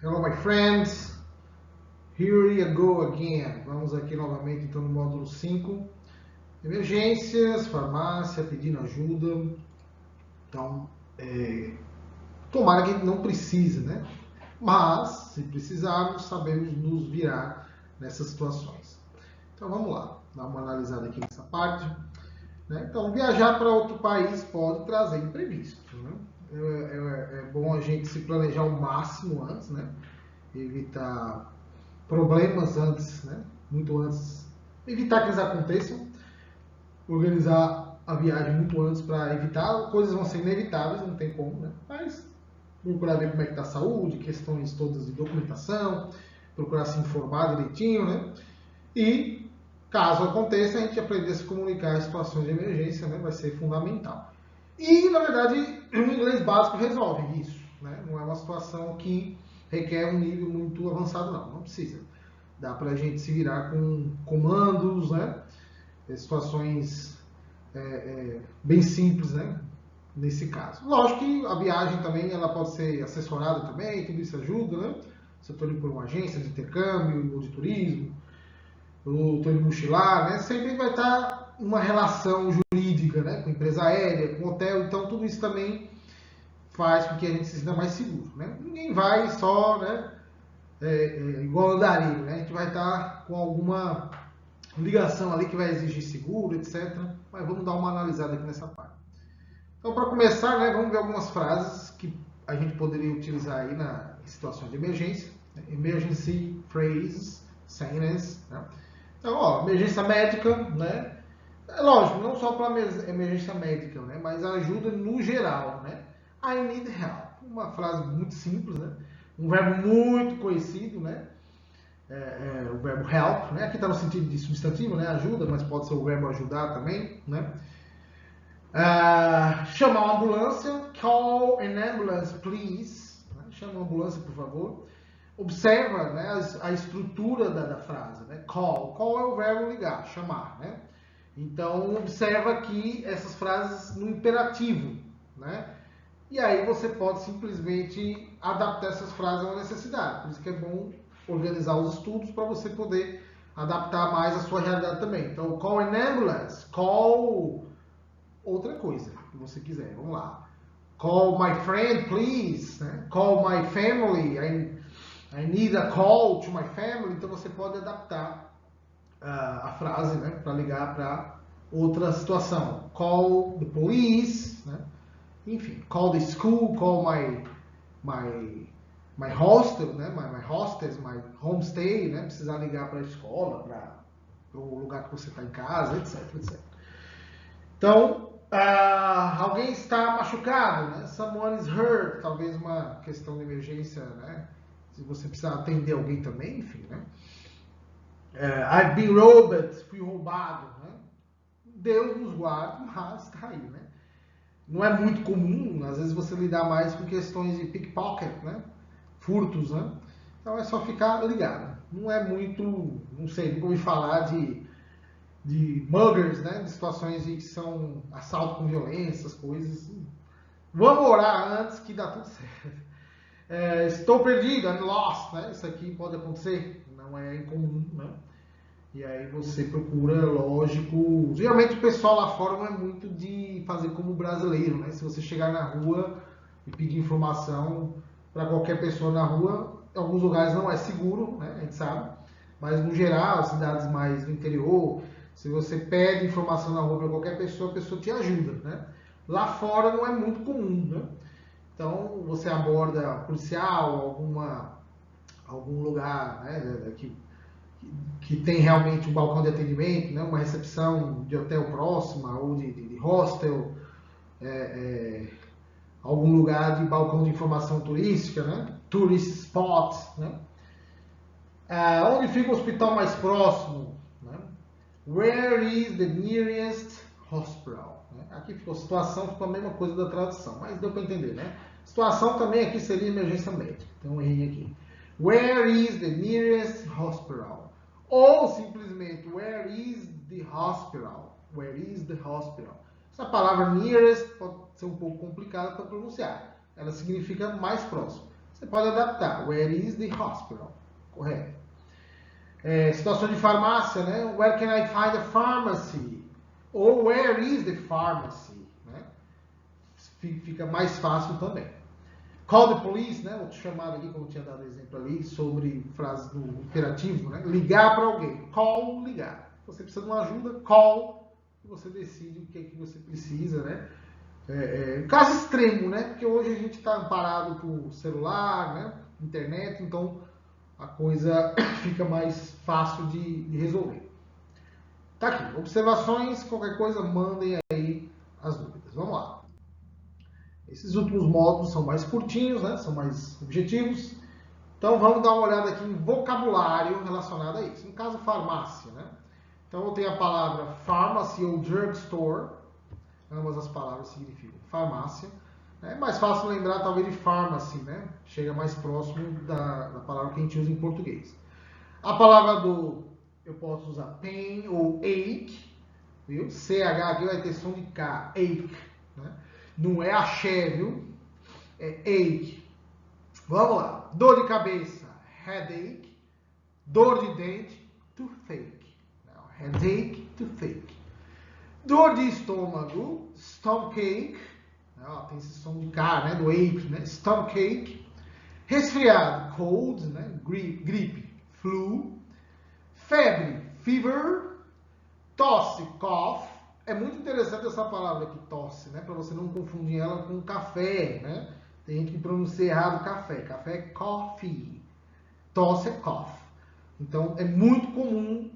Hello, my friends. Here we go again. Vamos aqui novamente então no módulo 5. Emergências, farmácia, pedindo ajuda. Então, tomara que não precise, né? Mas, se precisarmos, sabemos nos virar nessas situações. Então, vamos lá. Dar uma analisada aqui nessa parte. Né? Então, viajar para outro país pode trazer imprevisto, né? É bom a gente se planejar o máximo antes, né? Evitar problemas antes, né? Muito antes, evitar que eles aconteçam, organizar a viagem muito antes para evitar, coisas vão ser inevitáveis, não tem como, né? Mas procurar ver como é que está a saúde, questões todas de documentação, procurar se informar direitinho, né? E caso aconteça, a gente aprender a se comunicar em situações de emergência, né? Vai ser fundamental. E, na verdade, o inglês básico resolve isso, né? Não é uma situação que requer um nível muito avançado, não precisa. Dá para a gente se virar com comandos, né? Situações bem simples, né? Nesse caso. Lógico que a viagem também ela pode ser assessorada também, tudo isso ajuda, né? Se eu estou indo por uma agência de intercâmbio ou de turismo, ou estou indo mochilar, né? Sempre vai estar uma relação jurídica, né? Com empresa aérea, com hotel, então tudo isso também faz com que a gente se sinta mais seguro, né? Ninguém vai só, né? Igual andarilho, né? A gente vai estar com alguma ligação ali que vai exigir seguro, etc. Mas vamos dar uma analisada aqui nessa parte. Então, para começar, né, vamos ver algumas frases que a gente poderia utilizar aí na situação de emergência. Emergency phrases, sayings, né? Então, ó, emergência médica, né? É lógico, não só para emergência médica, né? Mas ajuda no geral, né? I need help. Uma frase muito simples, né? Um verbo muito conhecido, né? O verbo help, né? Aqui está no sentido de substantivo, né? Ajuda, mas pode ser o verbo ajudar também, né? Chamar uma ambulância, call an ambulance, please. Né? Chama uma ambulância, por favor. Observa, né, a estrutura da frase, né? Call é o verbo ligar, chamar, né? Então observa aqui essas frases no imperativo, né? E aí você pode simplesmente adaptar essas frases a uma necessidade. Por isso que é bom organizar os estudos para você poder adaptar mais a sua realidade também. Então, call an ambulance, call outra coisa que você quiser. Vamos lá. Call my friend, please. Né? Call my family. I need a call to my family. Então você pode adaptar a frase, né, para ligar para outra situação. Call the police. Né? Enfim, call the school, call my hostel, né? My hostess, my homestay, né? Precisar ligar para a escola, para o lugar que você está em casa, etc, etc. Então, alguém está machucado, né? Someone is hurt, talvez uma questão de emergência, né? Se você precisar atender alguém também, enfim, né? I've been robbed, fui roubado, né? Deus nos guarde, mas está aí, né? Não é muito comum, às vezes você lidar mais com questões de pickpocket, né? Furtos, né? Então é só ficar ligado. Não é muito, não sei, nunca ouvi falar de muggers, né? De situações que são assalto com violência, essas coisas. Vamos orar antes que dá tudo certo. Estou perdido, I'm lost, né? Isso aqui pode acontecer, não é incomum, né? E aí você procura, lógico. Geralmente o pessoal lá fora não é muito de fazer como brasileiro, né? Se você chegar na rua e pedir informação para qualquer pessoa na rua, em alguns lugares não é seguro, né? A gente sabe. Mas no geral, cidades mais do interior, se você pede informação na rua para qualquer pessoa, a pessoa te ajuda, né? Lá fora não é muito comum, né? Então você aborda policial, algum lugar, né, que tem realmente um balcão de atendimento, né, uma recepção de hotel próxima ou de hostel, é, é, algum lugar de balcão de informação turística, né, tourist spot, né, onde fica o hospital mais próximo, né, where is the nearest hospital, né? Aqui ficou situação, ficou a mesma coisa da tradução, mas deu para entender, né? Situação também aqui seria emergência médica, tem um errinho aqui. Where is the nearest hospital? Ou simplesmente, where is the hospital? Where is the hospital? Essa palavra nearest pode ser um pouco complicada para pronunciar. Ela significa mais próximo. Você pode adaptar. Where is the hospital? Correto. Situação de farmácia, né? Where can I find a pharmacy? Ou where is the pharmacy? Né? Fica mais fácil também. Call the police, né? Outro chamado aqui, como eu tinha dado exemplo ali, sobre frase do imperativo, né? Ligar para alguém. Call, ligar. Você precisa de uma ajuda, call, e você decide o que é que você precisa, né? Caso extremo, né? Porque hoje a gente está amparado por celular, né? Internet, então a coisa fica mais fácil de resolver. Tá aqui, observações, qualquer coisa, mandem aí as dúvidas. Vamos lá. Esses últimos módulos são mais curtinhos, né? São mais objetivos. Então vamos dar uma olhada aqui em vocabulário relacionado a isso. No caso, farmácia, né? Então eu tenho a palavra pharmacy ou drugstore. Ambas as palavras significam farmácia. É mais fácil lembrar talvez de pharmacy, né? Chega mais próximo da palavra que a gente usa em português. A palavra eu posso usar pain ou ache, viu? CH aqui vai ter som de K, ache, né? Não é axé, viu? É ache. Vamos lá. Dor de cabeça, headache. Dor de dente, toothache. Headache, toothache. Dor de estômago, stomachache. Tem esse som de K, né? Do ache, né? Stomachache. Resfriado, cold, né? Gripe, flu. Febre, fever. Tosse, cough. É muito interessante essa palavra aqui, tosse, né? Para você não confundir ela com café, né? Tem gente que pronuncia errado café. Café é coffee. Tosse é cough. Então, é muito comum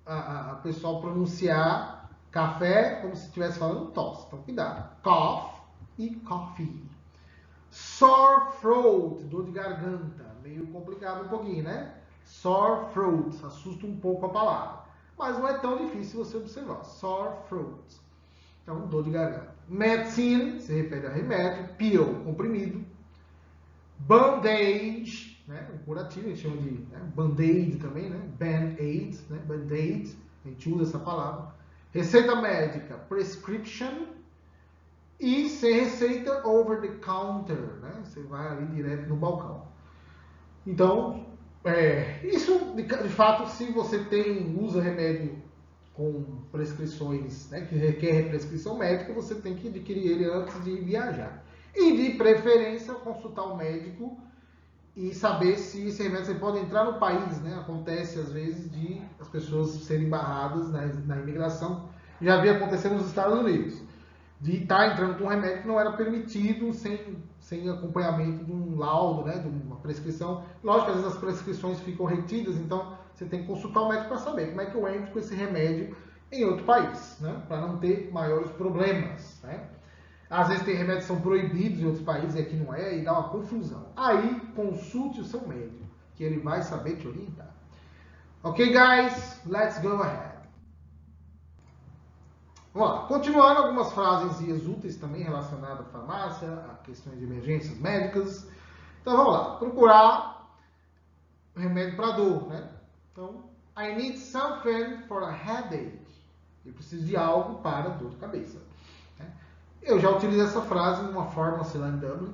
a pessoal pronunciar café como se estivesse falando tosse. Então, cuidado. Cough e coffee. Sore throat, dor de garganta. Meio complicado um pouquinho, né? Sore throat. Assusta um pouco a palavra. Mas não é tão difícil você observar. Sore throat. Então, dor de garganta. Medicine, se refere a remédio. Pill, comprimido. Bandage, né? Um curativo, a gente chama de band-aid também, né? Band-aid, né? Band-aid, a gente usa essa palavra. Receita médica, prescription. E sem receita, over the counter, né? Você vai ali direto no balcão. Então, isso de fato, se você usa remédio com prescrições, né, que requer prescrição médica, você tem que adquirir ele antes de viajar. E de preferência, consultar o médico e saber se esse remédio você pode entrar no país, né? Acontece às vezes de as pessoas serem barradas na imigração. Já havia acontecido nos Estados Unidos, de estar entrando com um remédio que não era permitido sem acompanhamento de um laudo, né? De uma prescrição. Lógico que às vezes as prescrições ficam retidas, então você tem que consultar o médico para saber como é que eu entro com esse remédio em outro país, né? Para não ter maiores problemas, né? Às vezes tem remédios que são proibidos em outros países e aqui não é, e dá uma confusão. Aí, consulte o seu médico, que ele vai saber te orientar. Ok, guys? Let's go ahead. Vamos lá. Continuando, algumas frases úteis também relacionadas à farmácia, a questões de emergências médicas. Então, vamos lá. Procurar remédio para dor, né? Então, I need something for a headache. Eu preciso de algo para dor de cabeça. Eu já utilizei essa frase numa pharmacy lá em Dublin,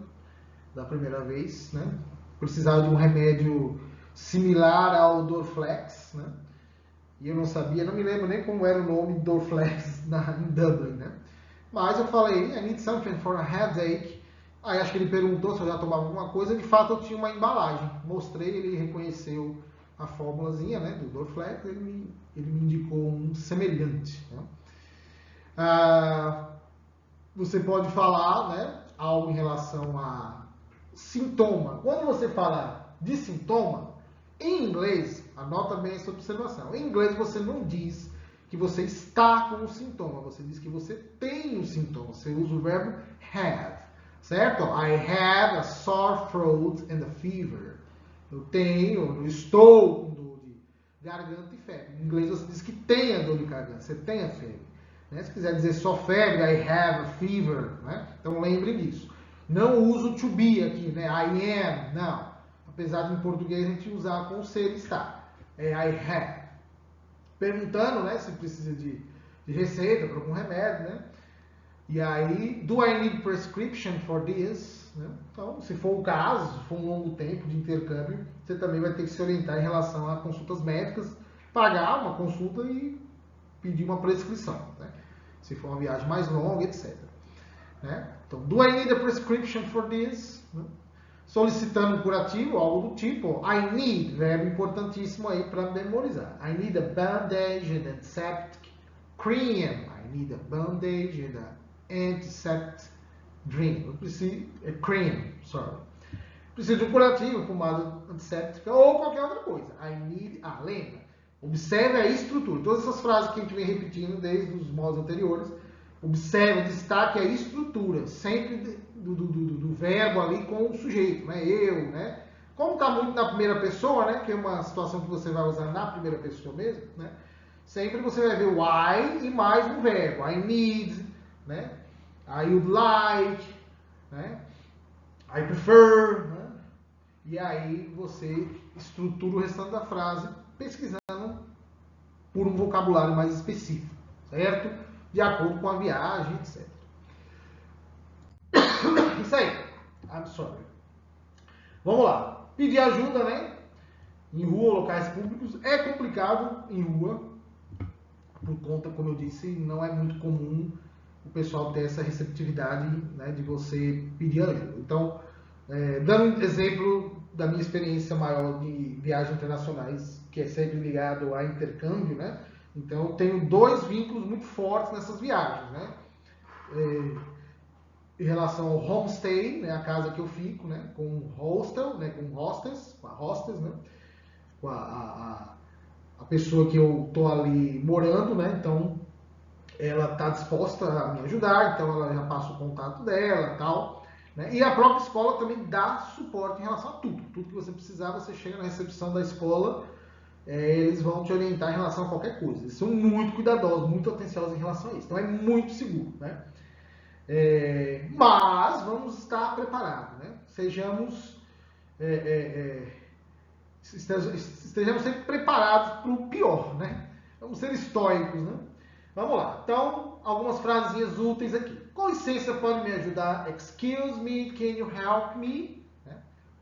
da primeira vez, né? Precisava de um remédio similar ao Dorflex, né? E eu não sabia, não me lembro nem como era o nome Dorflex em Dublin, né? Mas eu falei, I need something for a headache. Aí acho que ele perguntou se eu já tomava alguma coisa, de fato eu tinha uma embalagem. Mostrei, ele reconheceu a fórmulazinha, né, do Dorflex, ele me indicou um semelhante, né? Você pode falar, né, algo em relação a sintoma. Quando você fala de sintoma, em inglês, anota bem essa observação. Em inglês você não diz que você está com o sintoma, você diz que você tem o sintoma. Você usa o verbo have, certo? I have a sore throat and a fever. Eu estou com dor de garganta e febre. Em inglês você diz que tem a dor de garganta, você tem a febre. Né? Se quiser dizer só febre, I have a fever, né? Então lembre disso. Não uso to be aqui, né? I am, não. Apesar de em português a gente usar com ser estar. I have. Perguntando, né, se precisa de receita para algum remédio, né? E aí, do I need prescription for this? Né? Então, se for o caso, se for um longo tempo de intercâmbio, você também vai ter que se orientar em relação a consultas médicas, pagar uma consulta e pedir uma prescrição, né? Se for uma viagem mais longa, etc. Né? Então, do I need a prescription for this? Né? Solicitando um curativo, algo do tipo, I need, verbo importantíssimo aí para memorizar. I need a bandage and antiseptic cream. I need a bandage and an antiseptic cream. Eu preciso, Preciso de um curativo, pomada antisséptica ou qualquer outra coisa. I need, lembra? Observe a estrutura. Todas essas frases que a gente vem repetindo desde os modos anteriores. Observe, destaque a estrutura. Sempre do verbo ali com o sujeito, né? Eu, né? Como está muito na primeira pessoa, né? Que é uma situação que você vai usar na primeira pessoa mesmo, né? Sempre você vai ver o I e mais um verbo. I need, né? I would like, né? I prefer, né? E aí você estrutura o restante da frase pesquisando por um vocabulário mais específico, certo? De acordo com a viagem, etc. Isso aí. I'm sorry. Vamos lá. Pedir ajuda, né? Em rua, locais públicos. É complicado em rua. Por conta, como eu disse, não é muito comum o pessoal ter essa receptividade, né, de você pedir ajuda. Então, dando um exemplo da minha experiência maior de viagens internacionais, que é sempre ligado a intercâmbio, né? Então, eu tenho dois vínculos muito fortes nessas viagens, né? Em relação ao homestay, né, a casa que eu fico, né, com o hostel, né, com a hostess, né, com a pessoa que eu tô ali morando, né, então ela está disposta a me ajudar, então ela já passa o contato dela, tal, né, e a própria escola também dá suporte em relação a tudo que você precisar, você chega na recepção da escola, eles vão te orientar em relação a qualquer coisa, eles são muito cuidadosos, muito atenciosos em relação a isso, então é muito seguro, né. Mas vamos estar preparados, né? Estejamos sempre preparados para o pior, né? Vamos ser estoicos, né? Vamos lá. Então, algumas frases úteis aqui. Com licença, pode me ajudar? Excuse me, can you help me? Né?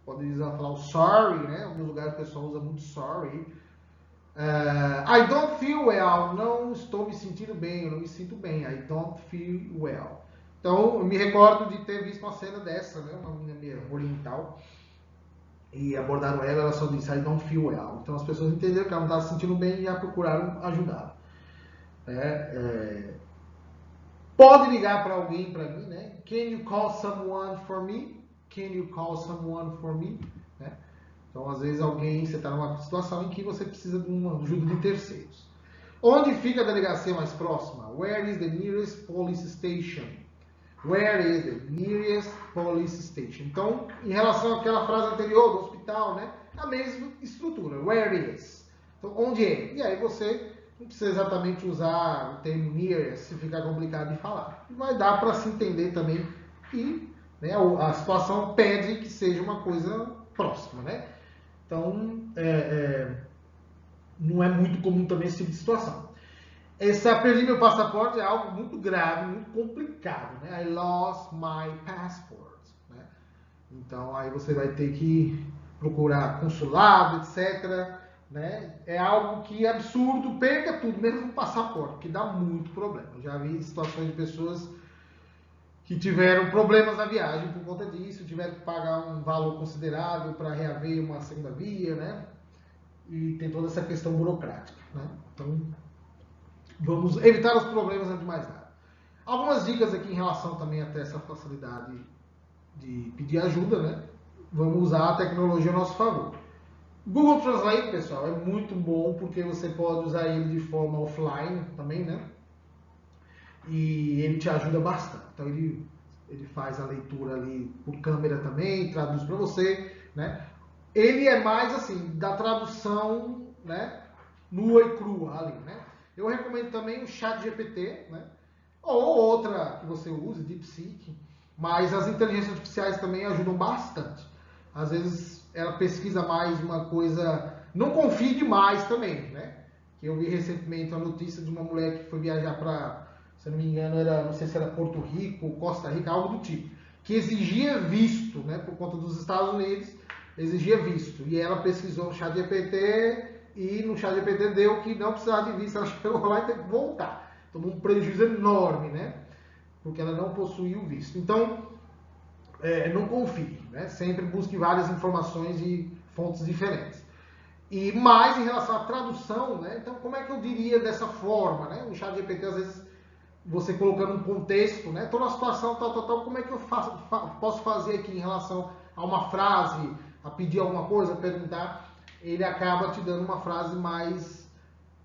Pode falar o sorry, né? Em alguns lugares o pessoal usa muito sorry. I don't feel well. Não estou me sentindo bem, eu não me sinto bem. I don't feel well. Então, eu me recordo de ter visto uma cena dessa, né? Uma menina meio oriental. E abordaram ela só disse, I don't feel well. Então, as pessoas entenderam que ela não estava se sentindo bem e já procuraram ajudá-la. Pode ligar para alguém para mim, né? Can you call someone for me? Can you call someone for me? Né? Então, às vezes, você está numa situação em que você precisa de uma ajuda de terceiros. Onde fica a delegacia mais próxima? Where is the nearest police station? Where is the nearest police station? Então, em relação àquela frase anterior do hospital, né? A mesma estrutura. Where is? Então, onde é? E aí você não precisa exatamente usar o termo nearest se ficar complicado de falar. Vai dar para se entender também e, né, a situação pede que seja uma coisa próxima, né? Então, não é muito comum também esse tipo de situação. Perdi meu passaporte é algo muito grave, muito complicado, né? I lost my passport, né? Então, aí você vai ter que procurar consulado, etc., né? É algo que é absurdo, perca tudo, mesmo o passaporte, que dá muito problema. Eu já vi situações de pessoas que tiveram problemas na viagem por conta disso, tiveram que pagar um valor considerável para reaver uma segunda via, né? E tem toda essa questão burocrática, né? Então, vamos evitar os problemas antes de mais nada. Algumas dicas aqui em relação também até essa facilidade de pedir ajuda, né? Vamos usar a tecnologia a nosso favor. Google Translate, pessoal, é muito bom porque você pode usar ele de forma offline também, né? E ele te ajuda bastante. Então ele faz a leitura ali por câmera também, traduz para você, né? Ele é mais assim, da tradução, né? Nua e crua ali, né? Eu recomendo também o ChatGPT, né? Ou outra que você use, DeepSeek, mas as inteligências artificiais também ajudam bastante. Às vezes ela pesquisa mais uma coisa, não confie demais também, né? Que eu vi recentemente a notícia de uma mulher que foi viajar para se eu não me engano, não sei se era Porto Rico, Costa Rica, algo do tipo, que exigia visto, né, por conta dos Estados Unidos, exigia visto. E ela pesquisou no ChatGPT e no ChatGPT deu que não precisava de visto, ela chegou lá e teve que voltar. Tomou um prejuízo enorme, né, porque ela não possuía o visto. Então, não confie, né, sempre busque várias informações de fontes diferentes. E mais em relação à tradução, né, então como é que eu diria dessa forma, né, o ChatGPT às vezes você colocando um contexto, né? Estou numa situação tal, como é que eu posso fazer aqui em relação a uma frase, a pedir alguma coisa, a perguntar, ele acaba te dando uma frase mais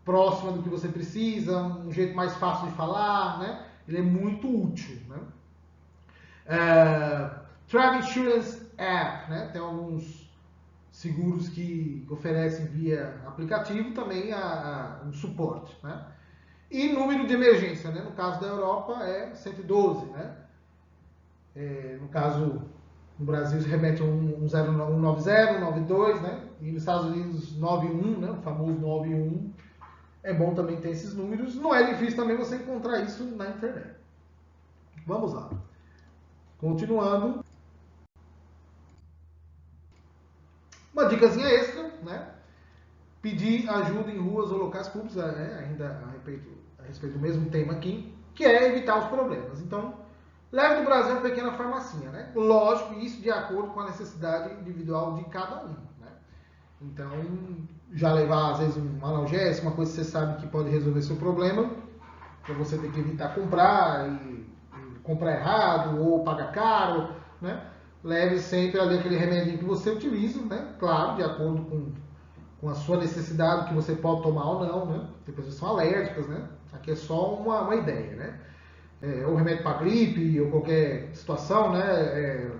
próxima do que você precisa, um jeito mais fácil de falar, né? Ele é muito útil, né? Travel Insurance App, né? Tem alguns seguros que oferecem via aplicativo também um suporte, né? E número de emergência, né? No caso da Europa é 112, né? No caso, no Brasil se remete a 190, 192, né? E nos Estados Unidos 91, né? O famoso 91. É bom também ter esses números. Não é difícil também você encontrar isso na internet. Vamos lá. Continuando. Uma dicasinha extra, né? Pedir ajuda em ruas ou locais públicos, né? Ainda a respeito do mesmo tema aqui, que é evitar os problemas. Então, leve do Brasil uma pequena farmacinha, né? Lógico, isso de acordo com a necessidade individual de cada um, né? Então, já levar, às vezes, um analgésico, uma coisa que você sabe que pode resolver seu problema, para você ter que evitar comprar e comprar errado ou pagar caro, né? Leve sempre ali aquele remedinho que você utiliza, né? Claro, de acordo com a sua necessidade, que você pode tomar ou não, né? Tem pessoas que são alérgicas, né? Aqui é só uma ideia, né? Ou remédio para gripe, ou qualquer situação, né?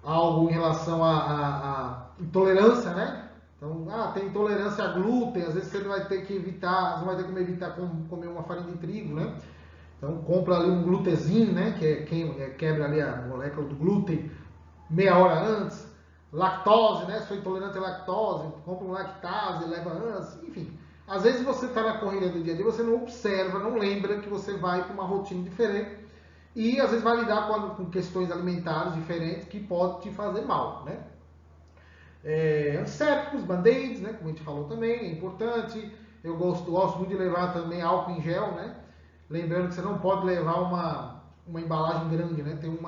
Algo em relação à intolerância, né? Então, tem intolerância a glúten, às vezes você vai ter que evitar, você vai ter que evitar comer uma farinha de trigo, né? Então, compra ali um glutezinho, né? Quebra ali a molécula do glúten meia hora antes. Lactose, né? Sou intolerante à lactose, compra um lactase, leva antes, enfim. Às vezes você está na corrida do dia a dia, você não observa, não lembra que você vai para uma rotina diferente e às vezes vai lidar com questões alimentares diferentes que pode te fazer mal, né? Antissépticos, band-aids, né? Como a gente falou também, é importante. Eu gosto muito de levar também álcool em gel, né? Lembrando que você não pode levar uma embalagem grande, né? Tem um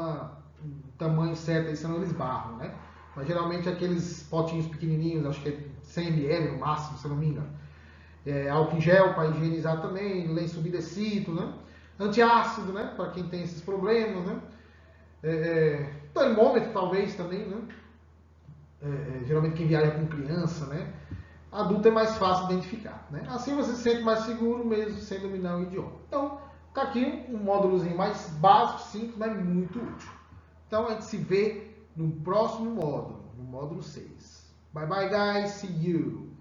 tamanho certo aí, senão eles barram, né? Mas geralmente aqueles potinhos pequenininhos, acho que é 100 ml no máximo, se eu não me engano. Álcool em gel para higienizar também, lenço umedecido, né? Antiácido, né? Para quem tem esses problemas, né? Termômetro talvez também, né? Geralmente quem viaja com criança, né? Adulto é mais fácil identificar, né? Assim você se sente mais seguro mesmo sem dominar o idioma. Então, tá aqui um módulozinho mais básico, simples, mas muito útil. Então a gente se vê no próximo módulo, no módulo 6. Bye bye guys, see you!